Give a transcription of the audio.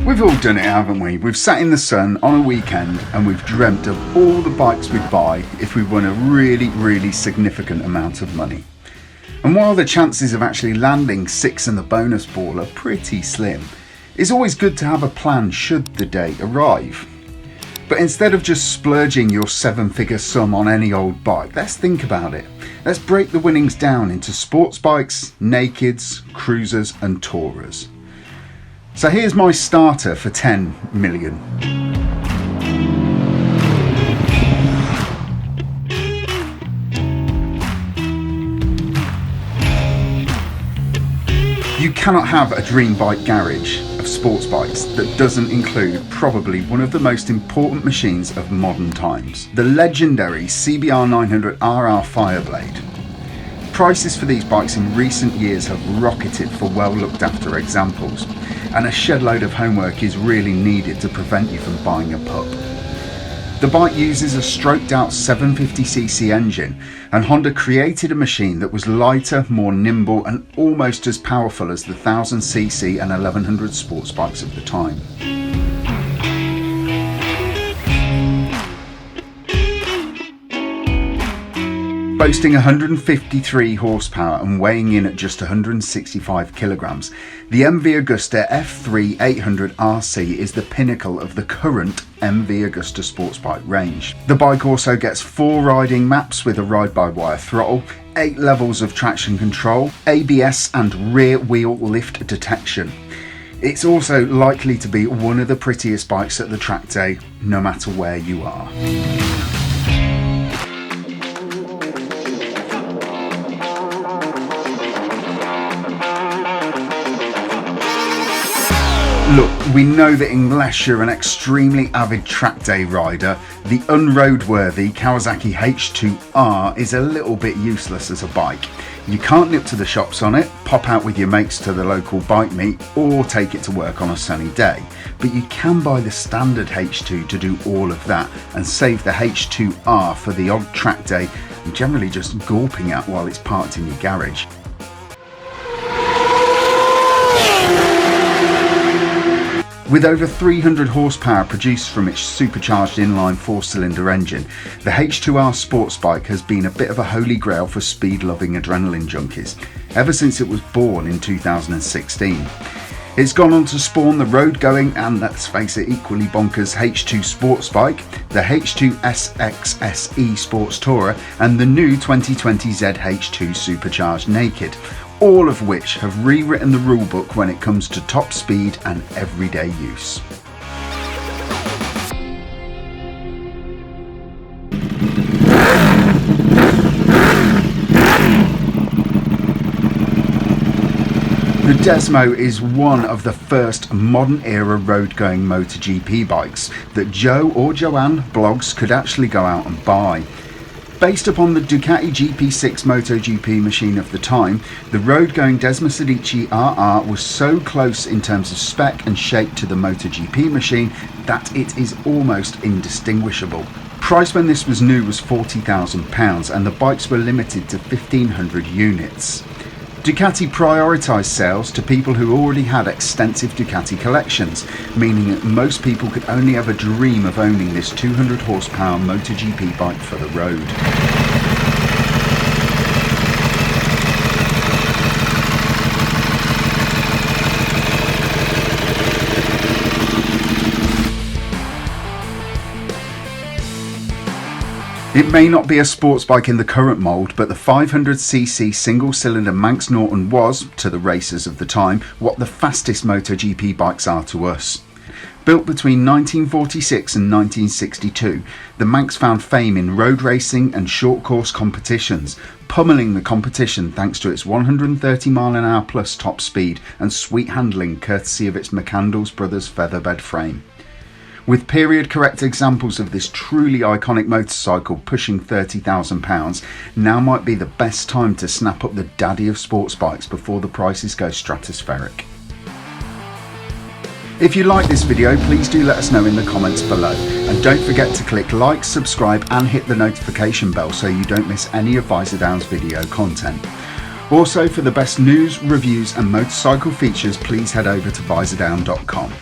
We've all done it, haven't we? We've sat in the sun on a weekend and we've dreamt of all the bikes we'd buy if we won a really significant amount of money. And while the chances of actually landing 6 in the bonus ball are pretty slim, it's always good to have a plan should the day arrive. But instead of just splurging your 7-figure sum on any old bike, let's think about it. Let's break the winnings down into sports bikes, nakeds, cruisers and tourers. So here's my starter for 10 million. You cannot have a dream bike garage of sports bikes that doesn't include probably one of the most important machines of modern times, the legendary CBR 900 RR Fireblade. Prices for these bikes in recent years have rocketed for well looked after examples, and a shed load of homework is really needed to prevent you from buying a pup. The bike uses a stroked out 750cc engine, and Honda created a machine that was lighter, more nimble and almost as powerful as the 1000cc and 1100 sports bikes of the time. Boasting 153 horsepower and weighing in at just 165 kilograms, the MV Agusta F3 RC is the pinnacle of the current MV Agusta sports bike range. The bike also gets 4 riding maps with a ride-by-wire throttle, 8 levels of traction control, ABS and rear wheel lift detection. It's also likely to be one of the prettiest bikes at the track day, no matter where you are. Look, we know that unless you're an extremely avid track day rider, the unroadworthy Kawasaki H2 R is a little bit useless as a bike. You can't nip to the shops on it, pop out with your mates to the local bike meet, or take it to work on a sunny day. But you can buy the standard H2 to do all of that and save the H2R for the odd track day and generally just gawping at while it's parked in your garage. With over 300 horsepower produced from its supercharged inline 4-cylinder engine, the H2R sports bike has been a bit of a holy grail for speed-loving adrenaline junkies, ever since it was born in 2016. It's gone on to spawn the road-going and, let's face it, equally bonkers H2 sports bike, the H2 SX SE Sports Tourer and the new 2020 ZH2 supercharged naked, all of which have rewritten the rulebook when it comes to top speed and everyday use. The Desmo is one of the first modern era road-going MotoGP bikes that Joe or Joanne blogs could actually go out and buy. Based upon the Ducati GP6 MotoGP machine of the time, the road-going Desmosedici RR was so close in terms of spec and shape to the MotoGP machine that it is almost indistinguishable. Price when this was new was £40,000 and the bikes were limited to 1,500 units. Ducati prioritised sales to people who already had extensive Ducati collections, meaning that most people could only ever dream of owning this 200 horsepower MotoGP bike for the road. It may not be a sports bike in the current mould, but the 500cc single-cylinder Manx Norton was, to the racers of the time, what the fastest MotoGP bikes are to us. Built between 1946 and 1962, the Manx found fame in road racing and short course competitions, pummeling the competition thanks to its 130 mph plus top speed and sweet handling courtesy of its McCandless Brothers featherbed frame. With period correct examples of this truly iconic motorcycle pushing £30,000, now might be the best time to snap up the daddy of sports bikes before the prices go stratospheric. If you like this video, please do let us know in the comments below, and don't forget to click like, subscribe and hit the notification bell so you don't miss any of Visordown's video content. Also, for the best news, reviews and motorcycle features, please head over to Visordown.com.